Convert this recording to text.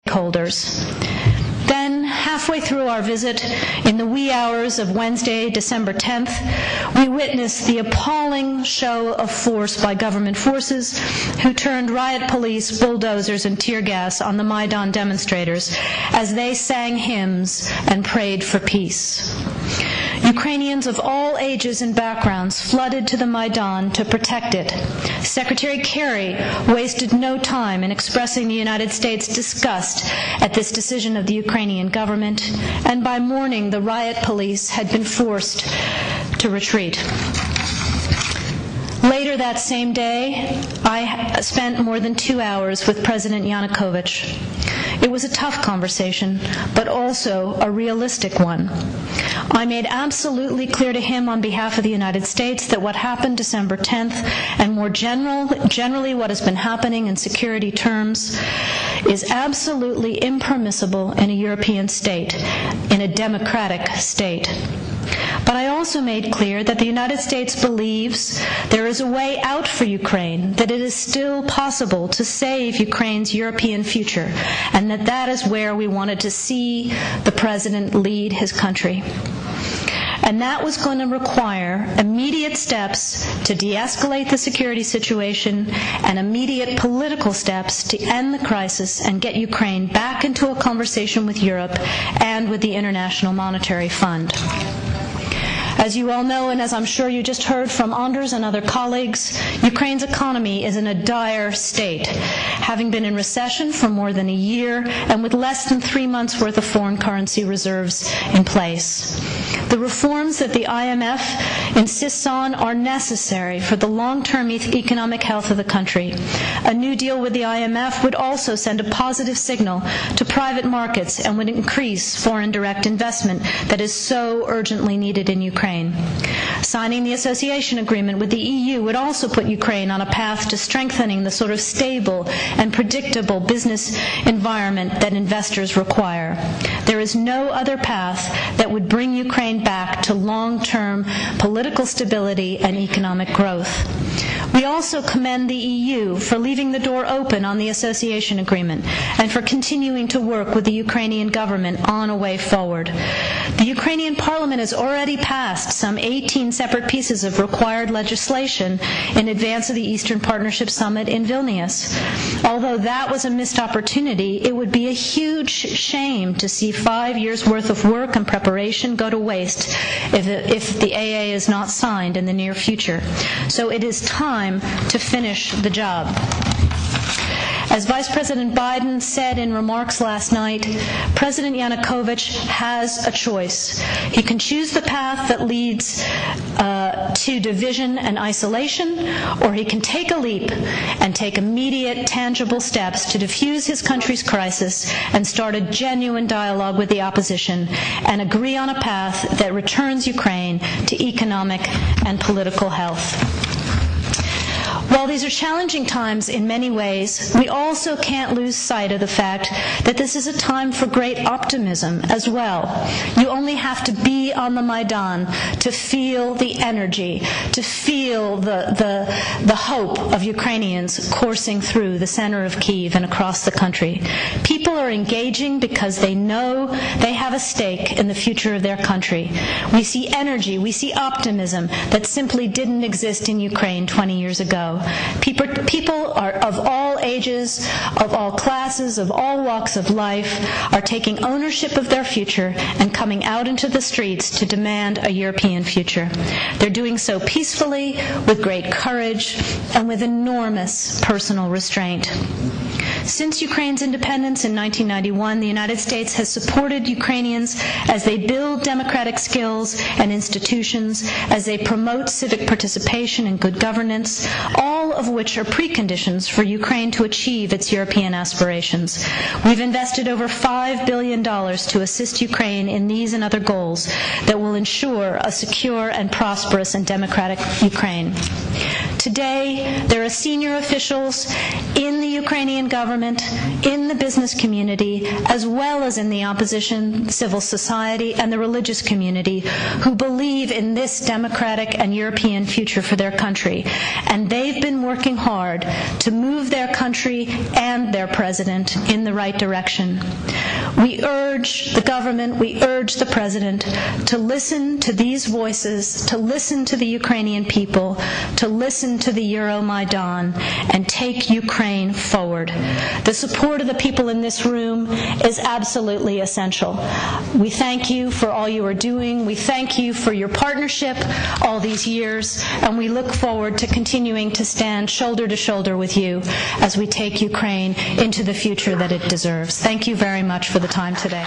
stakeholders. Then, halfway through our visit, in the wee hours of Wednesday, December 10th, we witnessed the appalling show of force by government forces who turned riot police, bulldozers, and tear gas on the Maidan demonstrators as they sang hymns and prayed for peace. Ukrainians of all ages and backgrounds flooded to the Maidan to protect it. Secretary Kerry wasted no time in expressing the United States' disgust at this decision of the Ukrainian government, and by morning the riot police had been forced to retreat. Later that same day, I spent more than 2 hours with President Yanukovych. It was a tough conversation, but also a realistic one. I made absolutely clear to him on behalf of the United States that what happened December 10th, and more generally what has been happening in security terms, is absolutely impermissible in a European state, in a democratic state. But I also made clear that the United States believes there is a way out for Ukraine, that it is still possible to save Ukraine's European future, and that that is where we wanted to see the President lead his country. And that was going to require immediate steps to de-escalate the security situation and immediate political steps to end the crisis and get Ukraine back into a conversation with Europe and with the International Monetary Fund. As you all know, and as I'm sure you just heard from Anders and other colleagues, Ukraine's economy is in a dire state, having been in recession for more than a year and with less than 3 months' worth of foreign currency reserves in place. The reforms that the IMF insists on are necessary for the long-term economic health of the country. A new deal with the IMF would also send a positive signal to private markets and would increase foreign direct investment that is so urgently needed in Ukraine. Signing the association agreement with the EU would also put Ukraine on a path to strengthening the sort of stable and predictable business environment that investors require. There is no other path that would bring Ukraine back to long-term political stability and economic growth. We also commend the EU for leaving the door open on the association agreement and for continuing to work with the Ukrainian government on a way forward. The Ukrainian parliament has already passed some 18 separate pieces of required legislation in advance of the Eastern Partnership Summit in Vilnius. Although that was a missed opportunity, it would be a huge shame to see 5 years' worth of work and preparation go to waste if the AA is not signed in the near future. So it is time to finish the job. As Vice President Biden said in remarks last night, President Yanukovych has a choice. He can choose the path that leads to division and isolation, or he can take a leap and take immediate, tangible steps to defuse his country's crisis and start a genuine dialogue with the opposition and agree on a path that returns Ukraine to economic and political health. While these are challenging times in many ways, we also can't lose sight of the fact that this is a time for great optimism as well. You only have to be on the Maidan to feel the energy, to feel the hope of Ukrainians coursing through the center of Kyiv and across the country. People are engaging because they know they have a stake in the future of their country. We see energy, we see optimism that simply didn't exist in Ukraine 20 years ago. People are of all ages, of all classes, of all walks of life, are taking ownership of their future and coming out into the streets to demand a European future. They're doing so peacefully, with great courage, and with enormous personal restraint. Since Ukraine's independence in 1991, the United States has supported Ukrainians as they build democratic skills and institutions, as they promote civic participation and good governance, all of which are preconditions for Ukraine to achieve its European aspirations. We've invested over $5 billion to assist Ukraine in these and other goals that will ensure a secure and prosperous and democratic Ukraine. Today, there are senior officials in the Ukrainian government, in the business community, as well as in the opposition, civil society, and the religious community who believe in this democratic and European future for their country. And they've been working hard to move their country and their president in the right direction. We urge the government, we urge the president to listen to these voices, to listen to the Ukrainian people, to listen to the Euromaidan, and take Ukraine forward. The support of the people in this room is absolutely essential. We thank you for all you are doing. We thank you for your partnership all these years, and we look forward to continuing to stand shoulder to shoulder with you as we take Ukraine into the future that it deserves. Thank you very much for the time today.